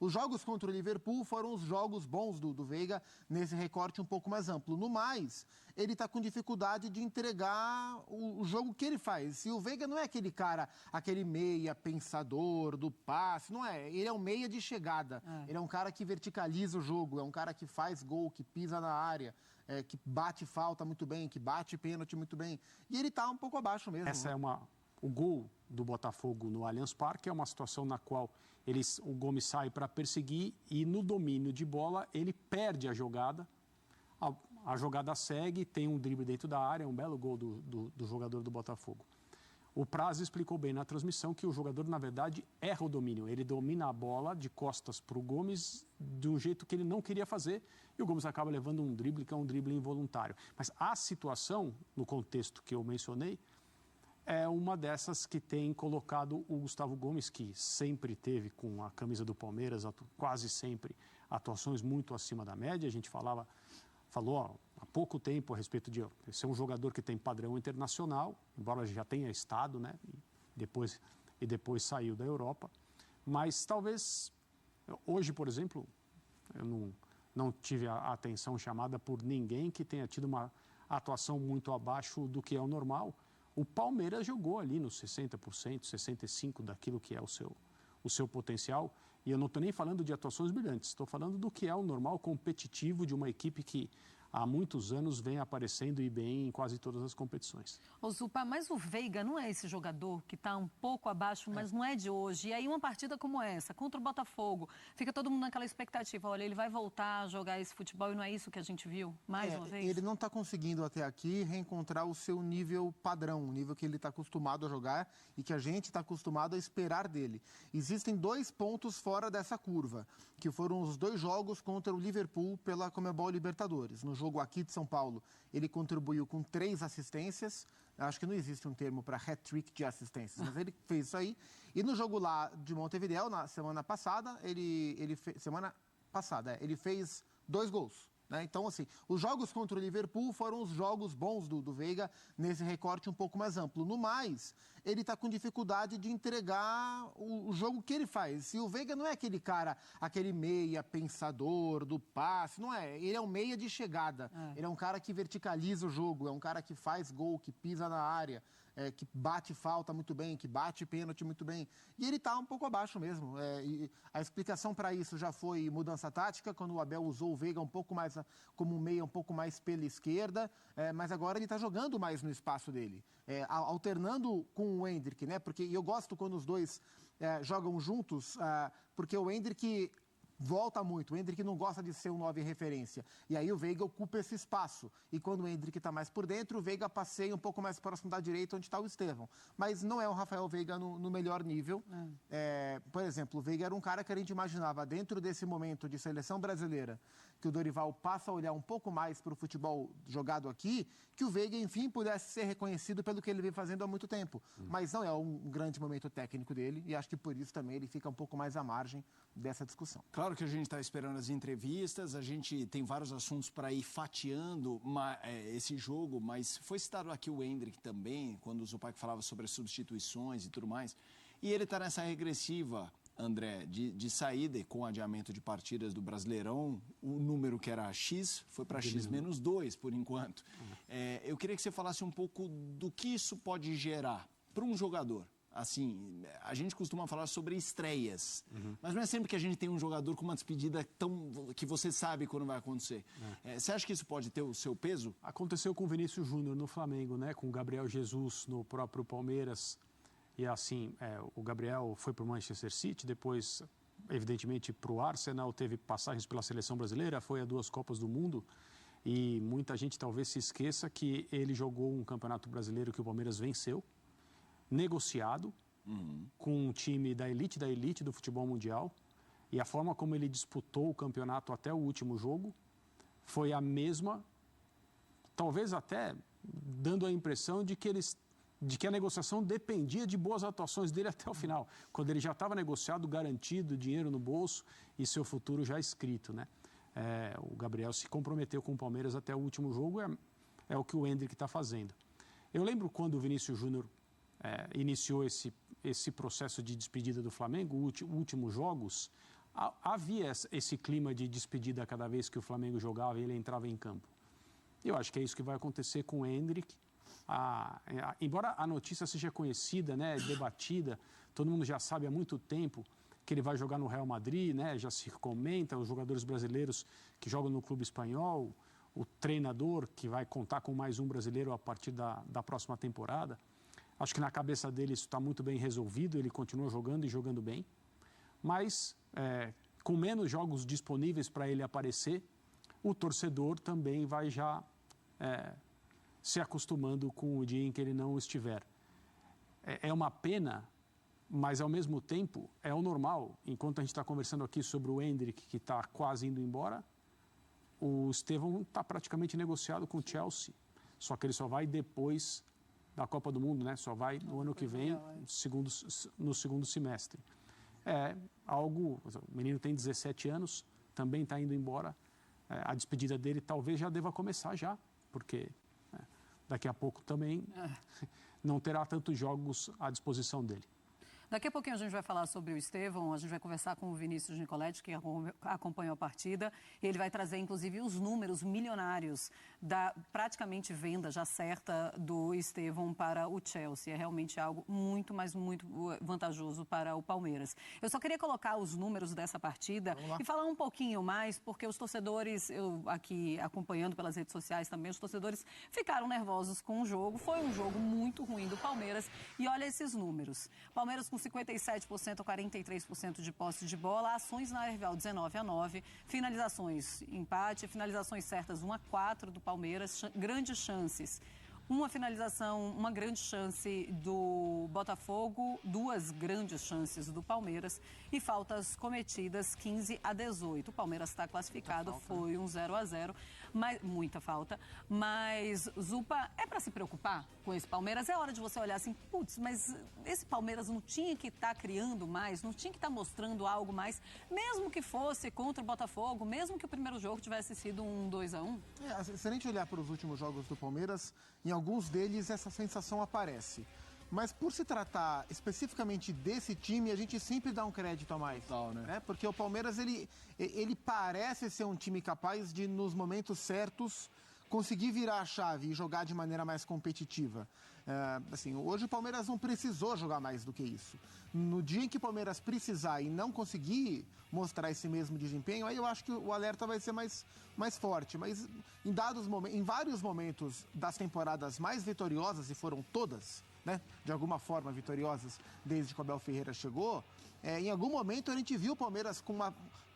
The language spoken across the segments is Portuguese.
Os jogos contra o Liverpool foram os jogos bons do Veiga, nesse recorte um pouco mais amplo. No mais, ele está com dificuldade de entregar o jogo que ele faz. E o Veiga não é aquele cara, aquele meia pensador do passe, não é. Ele é um meia de chegada. Ele é um cara que verticaliza o jogo, é um cara que faz gol, que pisa na área, que bate falta muito bem, que bate pênalti muito bem. E ele está um pouco abaixo mesmo. Essa é o gol do Botafogo no Allianz Parque é uma situação na qual o Gomes sai para perseguir e no domínio de bola ele perde a jogada. A jogada segue, tem um drible dentro da área, é um belo gol do jogador do Botafogo. O Praz explicou bem na transmissão que o jogador, na verdade, erra o domínio. Ele domina a bola de costas para o Gomes de um jeito que ele não queria fazer e o Gomes acaba levando um drible que é um drible involuntário. Mas a situação, no contexto que eu mencionei, é uma dessas que tem colocado o Gustavo Gomes, que sempre teve com a camisa do Palmeiras, quase sempre, atuações muito acima da média. A gente falou há pouco tempo a respeito de ser um jogador que tem padrão internacional, embora já tenha estado, né? E depois saiu da Europa. Mas talvez, hoje, por exemplo, eu não tive a atenção chamada por ninguém que tenha tido uma atuação muito abaixo do que é o normal. O Palmeiras jogou ali nos 60%, 65% daquilo que é o seu potencial. E eu não estou nem falando de atuações brilhantes, estou falando do que é o normal competitivo de uma equipe que há muitos anos vem aparecendo e bem em quase todas as competições. Ô Zupa, mas o Veiga não é esse jogador que está um pouco abaixo, mas não é de hoje. E aí uma partida como essa, contra o Botafogo, fica todo mundo naquela expectativa, olha, ele vai voltar a jogar esse futebol e não é isso que a gente viu mais uma vez? Ele não está conseguindo até aqui reencontrar o seu nível padrão, o nível que ele está acostumado a jogar e que a gente está acostumado a esperar dele. Existem 2 pontos fora dessa curva, que foram os 2 jogos contra o Liverpool pela Conmebol Libertadores. No jogo aqui de São Paulo, ele contribuiu com 3 assistências. Acho que não existe um termo para hat-trick de assistências, mas ele fez isso aí. E no jogo lá de Montevidéu, na semana passada, ele fez 2 gols. Né? Então, assim, os jogos contra o Liverpool foram os jogos bons do Veiga, nesse recorte um pouco mais amplo. No mais, ele está com dificuldade de entregar o jogo que ele faz. E o Veiga não é aquele cara, aquele meia pensador do passe, não é. Ele é um meia de chegada. Ele é um cara que verticaliza o jogo, é um cara que faz gol, que pisa na área, que bate falta muito bem, que bate pênalti muito bem. E ele está um pouco abaixo mesmo. E a explicação para isso já foi mudança tática, quando o Abel usou o Veiga um pouco mais como um meia, um pouco mais pela esquerda, mas agora ele está jogando mais no espaço dele, alternando com o Endrick, né? Porque eu gosto quando os dois jogam juntos, porque o Endrick volta muito. O Endrick não gosta de ser um 9 referência. E aí o Veiga ocupa esse espaço. E quando o Endrick está mais por dentro, o Veiga passeia um pouco mais próximo da direita, onde está o Estevão. Mas não é o Rafael Veiga no melhor nível. Por exemplo, o Veiga era um cara que a gente imaginava, dentro desse momento de seleção brasileira, que o Dorival passa a olhar um pouco mais para o futebol jogado aqui, que o Veiga, enfim, pudesse ser reconhecido pelo que ele vem fazendo há muito tempo. Mas não é um grande momento técnico dele, e acho que por isso também ele fica um pouco mais à margem dessa discussão. Claro que a gente está esperando as entrevistas, a gente tem vários assuntos para ir fatiando esse jogo, mas foi citado aqui o Endrick também, quando o Zupac falava sobre as substituições e tudo mais, e ele está nessa regressiva, André, de saída com adiamento de partidas do Brasileirão, o número que era X foi para X-2 por enquanto. Eu queria que você falasse um pouco do que isso pode gerar para um jogador. Assim, a gente costuma falar sobre estreias, mas não é sempre que a gente tem um jogador com uma despedida que você sabe quando vai acontecer. Você acha que isso pode ter o seu peso? Aconteceu com o Vinícius Júnior no Flamengo, né? Com o Gabriel Jesus no próprio Palmeiras. E assim, o Gabriel foi para o Manchester City, depois, evidentemente, para o Arsenal, teve passagens pela seleção brasileira, foi a 2 Copas do Mundo. E muita gente talvez se esqueça que ele jogou um campeonato brasileiro que o Palmeiras venceu, negociado, com um time da elite do futebol mundial. E a forma como ele disputou o campeonato até o último jogo foi a mesma, talvez até dando a impressão de que a negociação dependia de boas atuações dele até o final, quando ele já estava negociado, garantido, dinheiro no bolso e seu futuro já escrito, né? O Gabriel se comprometeu com o Palmeiras até o último jogo, é o que o Endrick está fazendo. Eu lembro quando o Vinícius Júnior iniciou esse processo de despedida do Flamengo, os últimos jogos, havia esse clima de despedida cada vez que o Flamengo jogava e ele entrava em campo. Eu acho que é isso que vai acontecer com o Endrick. Embora a notícia seja conhecida, né, debatida, todo mundo já sabe há muito tempo que ele vai jogar no Real Madrid, né, já se comenta, os jogadores brasileiros que jogam no clube espanhol, o treinador que vai contar com mais um brasileiro a partir da próxima temporada. Acho que na cabeça dele isso está muito bem resolvido, ele continua jogando e jogando bem, mas com menos jogos disponíveis para ele aparecer, o torcedor também vai já se acostumando com o dia em que ele não estiver. É uma pena, mas ao mesmo tempo é o normal. Enquanto a gente está conversando aqui sobre o Endrick, que está quase indo embora, o Estevão está praticamente negociado com o Chelsea, só que ele só vai depois da Copa do Mundo, né? Só vai no ano que vem, no segundo semestre. O menino tem 17 anos, também está indo embora. A despedida dele talvez já deva começar já, porque daqui a pouco também não terá tantos jogos à disposição dele. Daqui a pouquinho a gente vai falar sobre o Estevão, a gente vai conversar com o Vinícius Nicoletti, que acompanhou a partida. Ele vai trazer, inclusive, os números milionários da praticamente venda já certa do Estevão para o Chelsea. É realmente algo muito, mas muito vantajoso para o Palmeiras. Eu só queria colocar os números dessa partida e falar um pouquinho mais, porque os torcedores, eu aqui acompanhando pelas redes sociais também, os torcedores ficaram nervosos com o jogo. Foi um jogo muito ruim do Palmeiras e olha esses números. Palmeiras com 57% a 43% de posse de bola, ações na Herval 19-9, finalizações empate, finalizações certas 1-4 do Palmeiras, grandes chances. Uma finalização, uma grande chance do Botafogo, 2 grandes chances do Palmeiras e faltas cometidas 15-18. O Palmeiras está classificado, foi um 0-0, mas muita falta. Mas, Zupa, é para se preocupar com esse Palmeiras? É hora de você olhar assim, putz, mas esse Palmeiras não tinha que estar criando mais, não tinha que estar mostrando algo mais, mesmo que fosse contra o Botafogo, mesmo que o primeiro jogo tivesse sido um 2-1? Se a gente olhar para os últimos jogos do Palmeiras, em alguns deles essa sensação aparece. Mas por se tratar especificamente desse time, a gente sempre dá um crédito a mais. Total, né? Porque o Palmeiras, ele parece ser um time capaz de, nos momentos certos, conseguir virar a chave e jogar de maneira mais competitiva. Hoje o Palmeiras não precisou jogar mais do que isso. No dia em que o Palmeiras precisar e não conseguir mostrar esse mesmo desempenho, aí eu acho que o alerta vai ser mais forte. Mas em vários momentos das temporadas mais vitoriosas, e foram todas, né, de alguma forma vitoriosas desde que o Abel Ferreira chegou, em algum momento a gente viu o Palmeiras com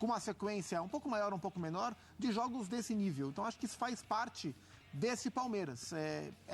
uma sequência um pouco maior, um pouco menor, de jogos desse nível. Então acho que isso faz parte desse Palmeiras.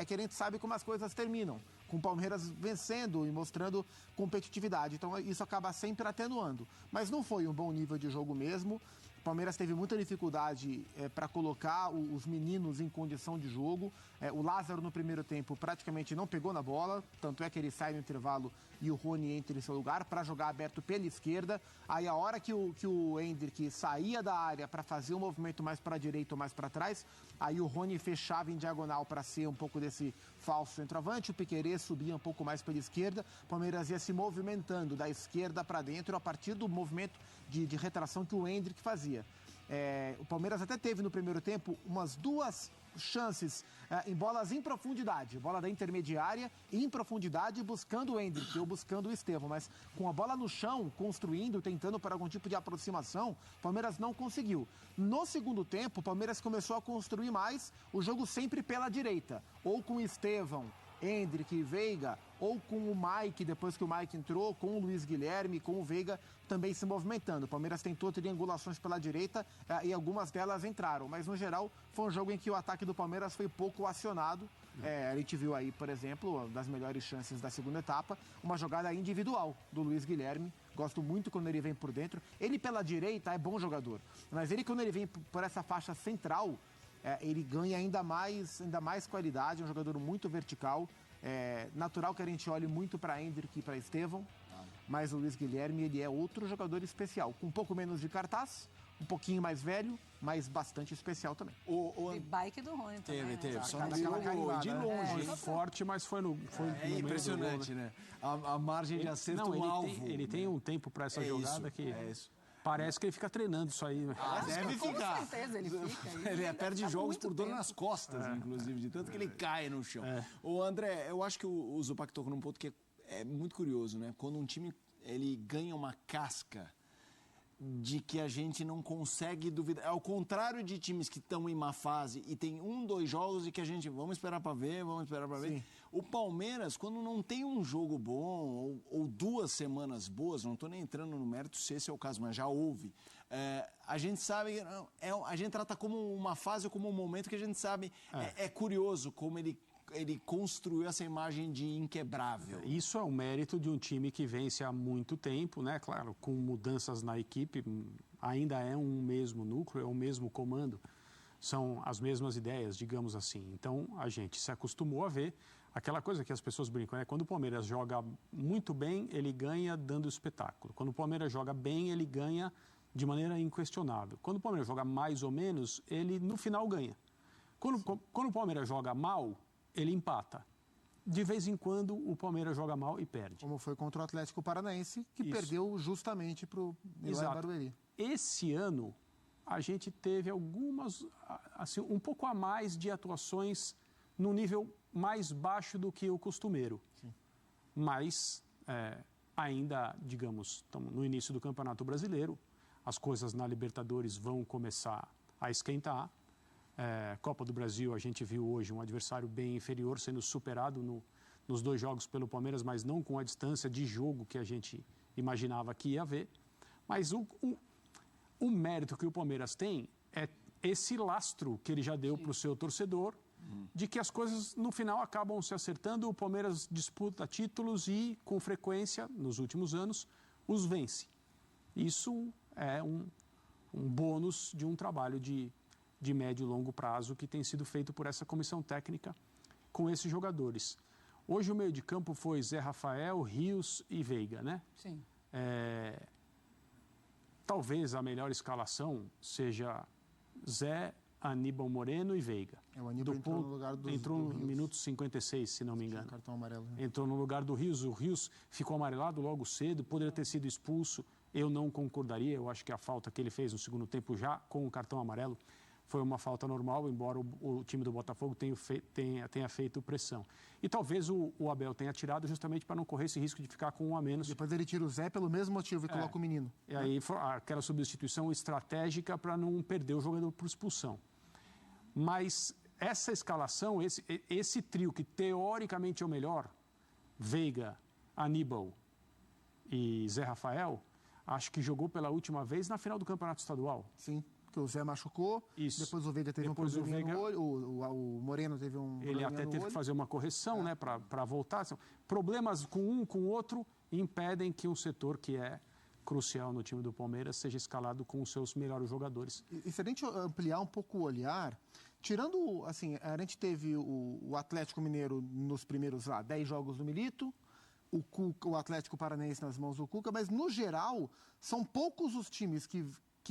Que a gente sabe como as coisas terminam, com o Palmeiras vencendo e mostrando competitividade. Então isso acaba sempre atenuando. Mas não foi um bom nível de jogo mesmo. O Palmeiras teve muita dificuldade para colocar os meninos em condição de jogo. O Lázaro, no primeiro tempo, praticamente não pegou na bola. Tanto é que ele sai no intervalo e o Rony entra em seu lugar para jogar aberto pela esquerda. Aí, a hora que o Endrick saía da área para fazer um movimento mais para a direita ou mais para trás, aí o Rony fechava em diagonal para ser um pouco desse falso centroavante. O Piquerez subia um pouco mais pela esquerda. O Palmeiras ia se movimentando da esquerda para dentro a partir do movimento de retração que o Endrick fazia. O Palmeiras até teve no primeiro tempo umas 2 chances em bolas em profundidade, bola da intermediária em profundidade, buscando o Endrick ou buscando o Estevão, mas com a bola no chão, construindo, tentando para algum tipo de aproximação, o Palmeiras não conseguiu. No segundo tempo, o Palmeiras começou a construir mais o jogo sempre pela direita, ou com o Estevão, Endrick e Veiga, ou com o Mike, depois que o Mike entrou, com o Luiz Guilherme, com o Veiga também se movimentando. O Palmeiras tentou triangulações pela direita e algumas delas entraram, mas no geral foi um jogo em que o ataque do Palmeiras foi pouco acionado. A gente viu aí, por exemplo, das melhores chances da segunda etapa, uma jogada individual do Luiz Guilherme. Gosto muito quando ele vem por dentro. Ele pela direita é bom jogador, mas ele quando ele vem por essa faixa central, ele ganha ainda mais qualidade, é um jogador muito vertical. Natural que a gente olhe muito para Endrick e para Estevão, mas o Luiz Guilherme ele é outro jogador especial, com um pouco menos de cartaz, um pouquinho mais velho, mas bastante especial também. E bike do Rony também. Teve. Só não daquela viu de longe. Foi forte, mas foi no impressionante, né? A margem de acerto não, alvo. Ele tem um tempo para essa jogada que Parece que ele fica treinando isso aí. Deve ficar. Com certeza ele fica. Ele perde Tá jogos muito por dor tempo. nas costas, inclusive, de tanto que ele cai no chão. Ô, André, eu acho que o Zupac tocou num ponto que é muito curioso, né? Quando um time ele ganha uma casca de que a gente não consegue duvidar. Ao contrário de times que estão em má fase e tem 2 jogos e que a gente vamos esperar para ver. Sim. O Palmeiras, quando não tem um jogo bom ou 2 semanas boas, não estou nem entrando no mérito se esse é o caso, mas já houve. A gente sabe, a gente trata como uma fase ou como um momento que a gente sabe. É curioso como ele construiu essa imagem de inquebrável. Isso é o mérito de um time que vence há muito tempo, né? Claro, com mudanças na equipe, ainda é um mesmo núcleo, é o mesmo comando, são as mesmas ideias, digamos assim. Então, a gente se acostumou a ver aquela coisa que as pessoas brincam, né? Quando o Palmeiras joga muito bem, ele ganha dando espetáculo. Quando o Palmeiras joga bem, ele ganha de maneira inquestionável. Quando o Palmeiras joga mais ou menos, ele no final ganha. Quando o Palmeiras joga mal, ele empata. De vez em quando, o Palmeiras joga mal e perde. Como foi contra o Atlético Paranaense, que perdeu justamente para o Barueri. Esse ano, a gente teve algumas, assim, um pouco a mais de atuações no nível mais baixo do que o costumeiro. Sim. Mas, ainda, digamos, estamos no início do Campeonato Brasileiro, as coisas na Libertadores vão começar a esquentar. Copa do Brasil, a gente viu hoje um adversário bem inferior sendo superado nos 2 jogos pelo Palmeiras, mas não com a distância de jogo que a gente imaginava que ia haver. Mas o mérito que o Palmeiras tem é esse lastro que ele já deu para o seu torcedor, de que as coisas no final acabam se acertando, o Palmeiras disputa títulos e, com frequência, nos últimos anos, os vence. Isso é um bônus de um trabalho de médio e longo prazo que tem sido feito por essa comissão técnica com esses jogadores. Hoje o meio de campo foi Zé Rafael, Rios e Veiga, né? Sim. Talvez a melhor escalação seja Zé, Aníbal Moreno e Veiga. O Aníbal entrou no lugar do Entrou no Rios. minuto 56, se não me engano. Cartão amarelo. Né? Entrou no lugar do Rios. O Rios ficou amarelado logo cedo, poderia ter sido expulso. Eu não concordaria, eu acho que a falta que ele fez no segundo tempo já com o cartão amarelo foi uma falta normal, embora o time do Botafogo tenha feito pressão. E talvez o Abel tenha tirado justamente para não correr esse risco de ficar com 1 a menos. Depois ele tira o Zé pelo mesmo motivo e coloca o menino. E aí foi aquela substituição estratégica para não perder o jogador por expulsão. Mas essa escalação, esse trio que teoricamente é o melhor, Veiga, Aníbal e Zé Rafael, acho que jogou pela última vez na final do Campeonato Estadual. Sim. Porque o Zé machucou, depois o Veiga teve um problema no olho, o Moreno teve um problema no olho. Ele até teve que fazer uma correção, né, para voltar. Problemas com um, com o outro, impedem que um setor que é crucial no time do Palmeiras seja escalado com os seus melhores jogadores. E se a gente ampliar um pouco o olhar, tirando, assim, a gente teve o Atlético Mineiro nos primeiros 10 jogos do Milito, o Atlético Paranaense nas mãos do Cuca, mas no geral são poucos os times que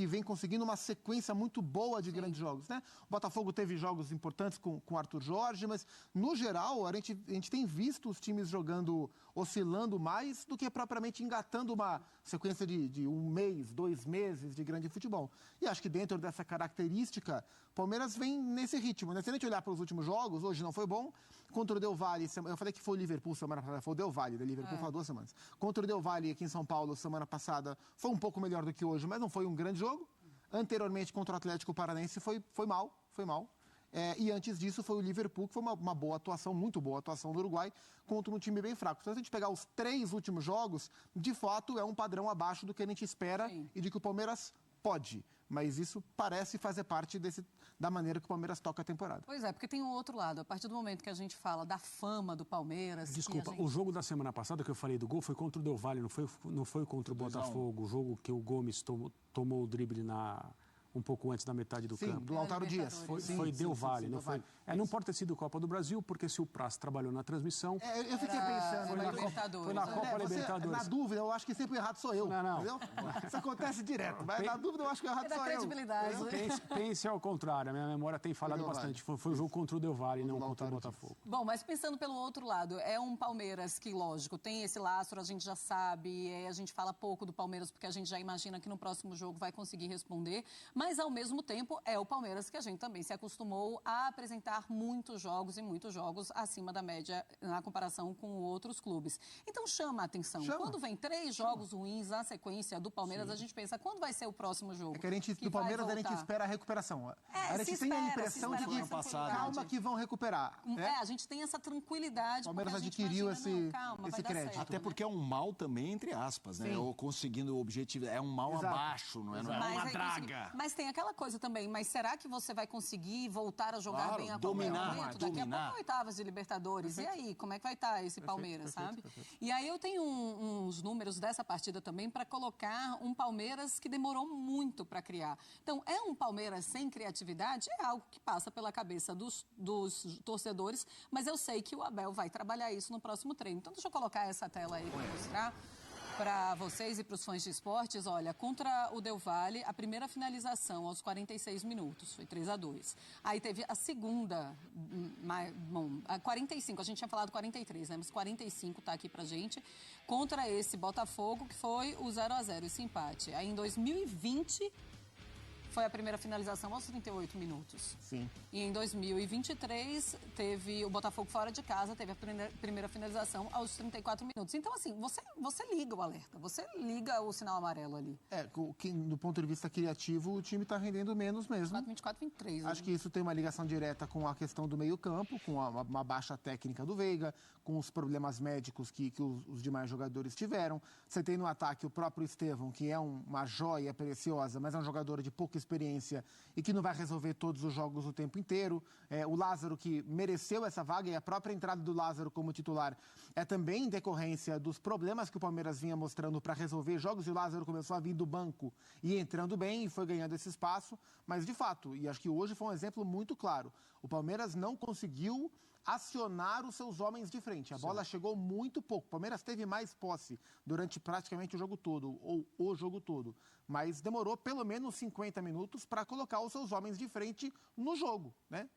vem conseguindo uma sequência muito boa de grandes jogos, né? O Botafogo teve jogos importantes com o Arthur Jorge, mas, no geral, a gente tem visto os times jogando, oscilando mais do que propriamente engatando uma sequência de 1 mês, 2 meses de grande futebol. E acho que dentro dessa característica, o Palmeiras vem nesse ritmo, né? Se a gente olhar para os últimos jogos, hoje não foi bom, contra o Del Valle, eu falei que foi o Liverpool semana passada, foi o Del Valle, da Liverpool faz 2 semanas. Contra o Del Valle aqui em São Paulo, semana passada, foi um pouco melhor do que hoje, mas não foi um grande jogo. Anteriormente, contra o Atlético Paranaense, foi mal. E antes disso, foi o Liverpool, que foi uma boa atuação, muito boa atuação do Uruguai, contra um time bem fraco. Então, se a gente pegar os 3 últimos jogos, de fato, é um padrão abaixo do que a gente espera e de que o Palmeiras pode. Mas isso parece fazer parte da maneira que o Palmeiras toca a temporada. Pois é, porque tem um outro lado. A partir do momento que a gente fala da fama do Palmeiras... Desculpa, o jogo da semana passada que eu falei do gol foi contra o Del Valle, não foi contra o Botafogo. O jogo que o Gomes tomou o drible um pouco antes da metade do Sim, campo. do Lautaro Dias. Foi Del Valle, não foi? Não pode ter sido Copa do Brasil, porque se o Praz trabalhou na transmissão... Eu fiquei pensando... Foi na Copa Libertadores. Na dúvida, eu acho que sempre o errado sou eu. Não. Entendeu? Isso acontece direto, mas na dúvida eu acho que o errado sou eu. credibilidade. Pense ao contrário, a minha memória tem falhado bastante. Foi o jogo contra o Del Valle, não contra o Botafogo. Bom, mas pensando pelo outro lado, é um Palmeiras que, lógico, tem esse lastro, a gente já sabe, a gente fala pouco do Palmeiras porque a gente já imagina que no próximo jogo vai conseguir responder, mas ao mesmo tempo é o Palmeiras que a gente também se acostumou a apresentar muitos jogos acima da média na comparação com outros clubes. Então chama a atenção. Quando vem 3 jogos ruins na sequência do Palmeiras, a gente pensa, quando vai ser o próximo jogo? É que a gente, do Palmeiras, a gente espera a recuperação. A gente tem a impressão de que calma que vão recuperar. A gente tem essa tranquilidade. O Palmeiras adquiriu esse crédito. Até porque é um mal também, entre aspas, né? Ou conseguindo o objetivo. É um mal abaixo, não é uma draga. Mas tem aquela coisa também, mas será que você vai conseguir voltar a jogar bem a qualquer momento? Daqui a pouco, oitavas de Libertadores. E aí, como é que vai estar esse Palmeiras, sabe? E aí eu tenho uns números dessa partida também para colocar um Palmeiras que demorou muito para criar. Então, é um Palmeiras sem criatividade? É algo que passa pela cabeça dos torcedores, mas eu sei que o Abel vai trabalhar isso no próximo treino. Então, deixa eu colocar essa tela aí para mostrar para vocês e para os fãs de esportes. Olha, contra o Del Valle, a primeira finalização aos 46 minutos, foi 3-2. Aí teve a segunda, a 45, a gente tinha falado 43, né? Mas 45 tá aqui pra gente, contra esse Botafogo, que foi o 0-0, esse empate. Aí em 2020... foi a primeira finalização aos 38 minutos. Sim. E em 2023, teve o Botafogo fora de casa, teve a primeira finalização aos 34 minutos. Então, assim, você liga o alerta, você liga o sinal amarelo ali. Do ponto de vista criativo, o time está rendendo menos mesmo. 24, 23. Acho que isso tem uma ligação direta com a questão do meio-campo, com uma baixa técnica do Veiga, com os problemas médicos que os demais jogadores tiveram. Você tem no ataque o próprio Estevão, que é uma joia preciosa, mas é um jogador de pouca experiência e que não vai resolver todos os jogos o tempo inteiro. O Lázaro, que mereceu essa vaga, e a própria entrada do Lázaro como titular é também em decorrência dos problemas que o Palmeiras vinha mostrando para resolver jogos, e o Lázaro começou a vir do banco e entrando bem e foi ganhando esse espaço. Mas, de fato, e acho que hoje foi um exemplo muito claro, o Palmeiras não conseguiu acionar os seus homens de frente. A bola chegou muito pouco. O Palmeiras teve mais posse durante praticamente o jogo todo, ou o jogo todo. Mas demorou pelo menos 50 minutos para colocar os seus homens de frente no jogo, né?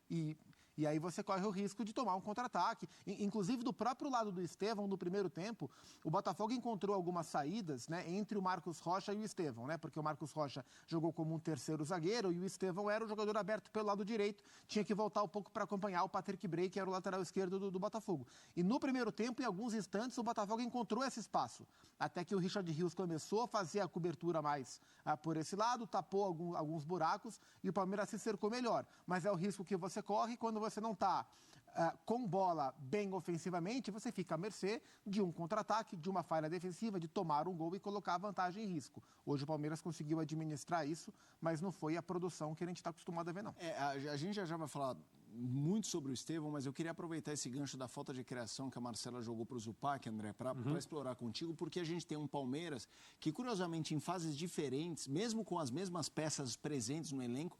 E aí você corre o risco de tomar um contra-ataque. Inclusive, do próprio lado do Estevão, no primeiro tempo, o Botafogo encontrou algumas saídas, né, entre o Marcos Rocha e o Estevão, né? Porque o Marcos Rocha jogou como um terceiro zagueiro e o Estevão era o jogador aberto pelo lado direito, tinha que voltar um pouco para acompanhar o Patrick Bray, que era o lateral esquerdo do Botafogo. E no primeiro tempo, em alguns instantes, o Botafogo encontrou esse espaço, até que o Richard Rios começou a fazer a cobertura mais por esse lado, tapou alguns buracos e o Palmeiras se cercou melhor. Mas é o risco que você corre quando você não está com bola bem ofensivamente, você fica à mercê de um contra-ataque, de uma falha defensiva, de tomar um gol e colocar a vantagem em risco. Hoje o Palmeiras conseguiu administrar isso, mas não foi a produção que a gente está acostumado a ver, não. A gente já vai falar muito sobre o Estevão, mas eu queria aproveitar esse gancho da falta de criação que a Marcela jogou para o Zupac, André, para explorar contigo, porque a gente tem um Palmeiras que, curiosamente, em fases diferentes, mesmo com as mesmas peças presentes no elenco,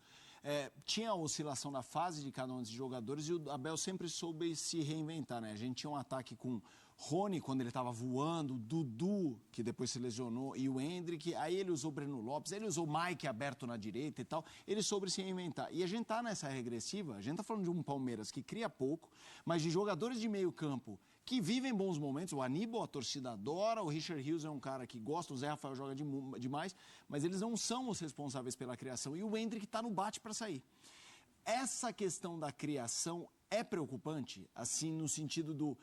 tinha a oscilação da fase de cada um desses jogadores e o Abel sempre soube se reinventar, né? A gente tinha um ataque com Rony, quando ele estava voando, Dudu, que depois se lesionou, e o Endrick, aí ele usou Breno Lopes, ele usou Mike aberto na direita e tal, ele soube se reinventar. E a gente tá nessa regressiva, a gente tá falando de um Palmeiras que cria pouco, mas de jogadores de meio campo que vivem bons momentos. O Aníbal, a torcida adora, o Richard Rios é um cara que gosta, o Zé Rafael joga demais, mas eles não são os responsáveis pela criação. E o Endrick está no bate para sair. Essa questão da criação é preocupante, assim, no sentido do...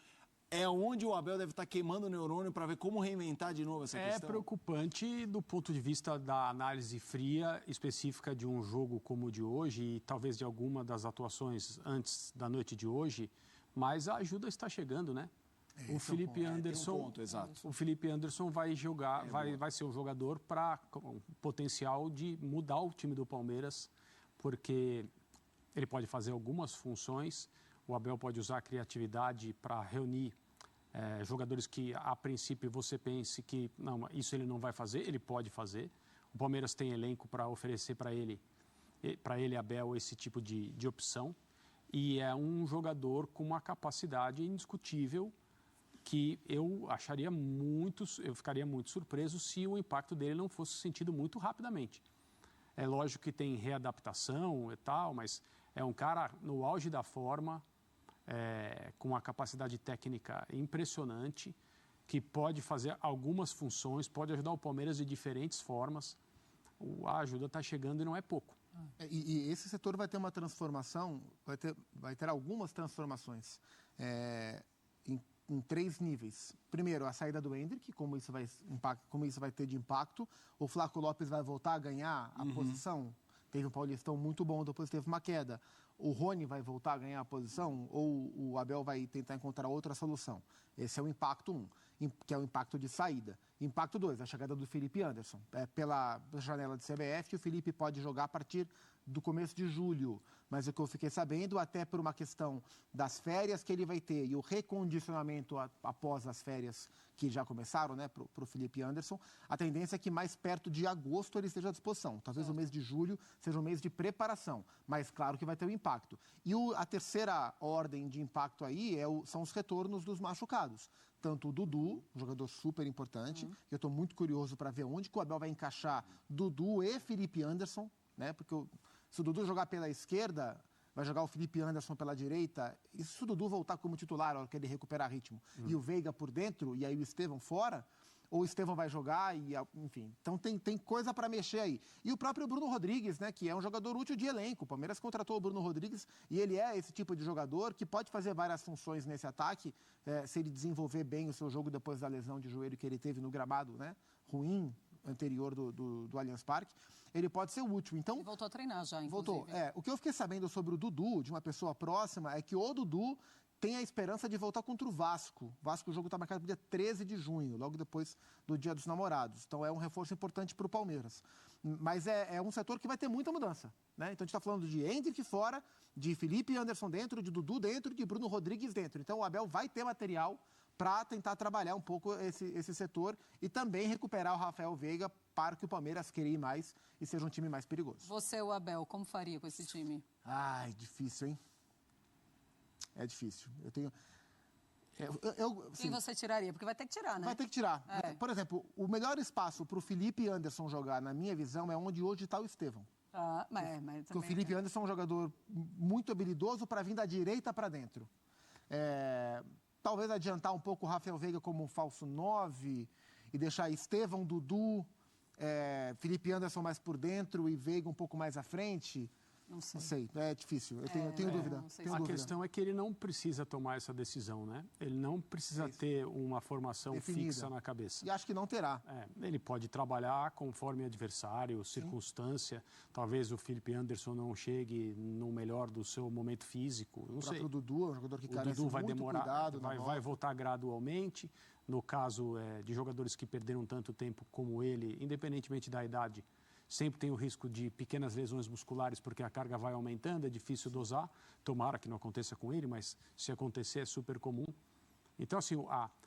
É onde o Abel deve estar queimando o neurônio para ver como reinventar de novo essa questão? É preocupante do ponto de vista da análise fria, específica de um jogo como o de hoje e talvez de alguma das atuações antes da noite de hoje, mas a ajuda está chegando, né? O Felipe Anderson, o Felipe Anderson vai jogar, vai ser um jogador com potencial de mudar o time do Palmeiras, porque ele pode fazer algumas funções. O Abel pode usar a criatividade para reunir jogadores que, a princípio, você pense que não, isso ele não vai fazer, ele pode fazer. O Palmeiras tem elenco para oferecer para ele para ele, Abel, esse tipo de opção. E é um jogador com uma capacidade indiscutível que eu ficaria muito surpreso se o impacto dele não fosse sentido muito rapidamente. É lógico que tem readaptação e tal, mas é um cara no auge da forma, com uma capacidade técnica impressionante, que pode fazer algumas funções, pode ajudar o Palmeiras de diferentes formas. A ajuda está chegando e não é pouco. E esse setor vai ter uma transformação, vai ter algumas transformações em 3 níveis. Primeiro, a saída do Endrick, como isso vai ter de impacto. O Flaco Lopes vai voltar a ganhar a posição. Teve um Paulistão muito bom, depois teve uma queda. O Rony vai voltar a ganhar a posição ou o Abel vai tentar encontrar outra solução? Esse é o impacto 1, que é o impacto de saída. Impacto 2, a chegada do Felipe Anderson. Pela janela de CBF, o Felipe pode jogar a partir do começo de julho. Mas o que eu fiquei sabendo, até por uma questão das férias que ele vai ter e o recondicionamento após as férias que já começaram, né, para o Felipe Anderson, a tendência é que mais perto de agosto ele esteja à disposição. Talvez o mês de julho seja um mês de preparação, mas claro que vai ter um impacto. E a terceira ordem de impacto aí são os retornos dos machucados. Tanto o Dudu, um jogador super importante, que eu estou muito curioso para ver onde que o Abel vai encaixar Dudu e Felipe Anderson, né? Porque se o Dudu jogar pela esquerda, vai jogar o Felipe Anderson pela direita, e se o Dudu voltar como titular, na hora que ele recuperar ritmo, e o Veiga por dentro, e aí o Estevão fora, ou o Estevão vai jogar, enfim. Então tem coisa para mexer aí. E o próprio Bruno Rodrigues, né, que é um jogador útil de elenco. O Palmeiras contratou o Bruno Rodrigues e ele é esse tipo de jogador que pode fazer várias funções nesse ataque, se ele desenvolver bem o seu jogo depois da lesão de joelho que ele teve no gramado, né, ruim, anterior do Allianz Parque. Ele pode ser útil. Então, ele voltou a treinar já, inclusive. Voltou. O que eu fiquei sabendo sobre o Dudu, de uma pessoa próxima, é que o Dudu tem a esperança de voltar contra o Vasco. O Vasco, o jogo está marcado para o dia 13 de junho, logo depois do Dia dos Namorados. Então, é um reforço importante para o Palmeiras. Mas é um setor que vai ter muita mudança, né? Então, a gente está falando de Endrick fora, de Felipe Anderson dentro, de Dudu dentro, de Bruno Rodrigues dentro. Então, o Abel vai ter material para tentar trabalhar um pouco esse setor e também recuperar o Rafael Veiga para que o Palmeiras queira ir mais e seja um time mais perigoso. Você, o Abel, como faria com esse time? Ai, difícil, hein? É difícil. Eu tenho... Quem você tiraria? Porque vai ter que tirar, né? Vai ter que tirar. Por exemplo, o melhor espaço para o Felipe Anderson jogar, na minha visão, é onde hoje está o Estevão. Mas porque o Felipe Anderson é um jogador muito habilidoso para vir da direita para dentro. Talvez adiantar um pouco o Rafael Veiga como um falso 9 e deixar Estevão, Dudu, Felipe Anderson mais por dentro e Veiga um pouco mais à frente. Não sei, é difícil, eu tenho dúvida. A questão é que ele não precisa tomar essa decisão, né? Ele não precisa ter uma formação definida, fixa na cabeça. E acho que não terá. Ele pode trabalhar conforme adversário, circunstância. Talvez o Felipe Anderson não chegue no melhor do seu momento físico. Não sei. O Dudu é um jogador que carece Dudu vai muito demorar, cuidado. vai voltar gradualmente. No caso de jogadores que perderam tanto tempo como ele, independentemente da idade, sempre tem o risco de pequenas lesões musculares, porque a carga vai aumentando, é difícil dosar. Tomara que não aconteça com ele, mas se acontecer é super comum. Então, assim,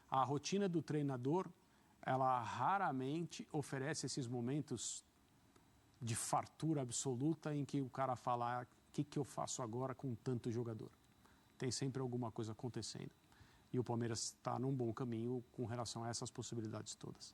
a rotina do treinador, ela raramente oferece esses momentos de fartura absoluta em que o cara fala, o que eu faço agora com tanto jogador? Tem sempre alguma coisa acontecendo. E o Palmeiras está num bom caminho com relação a essas possibilidades todas.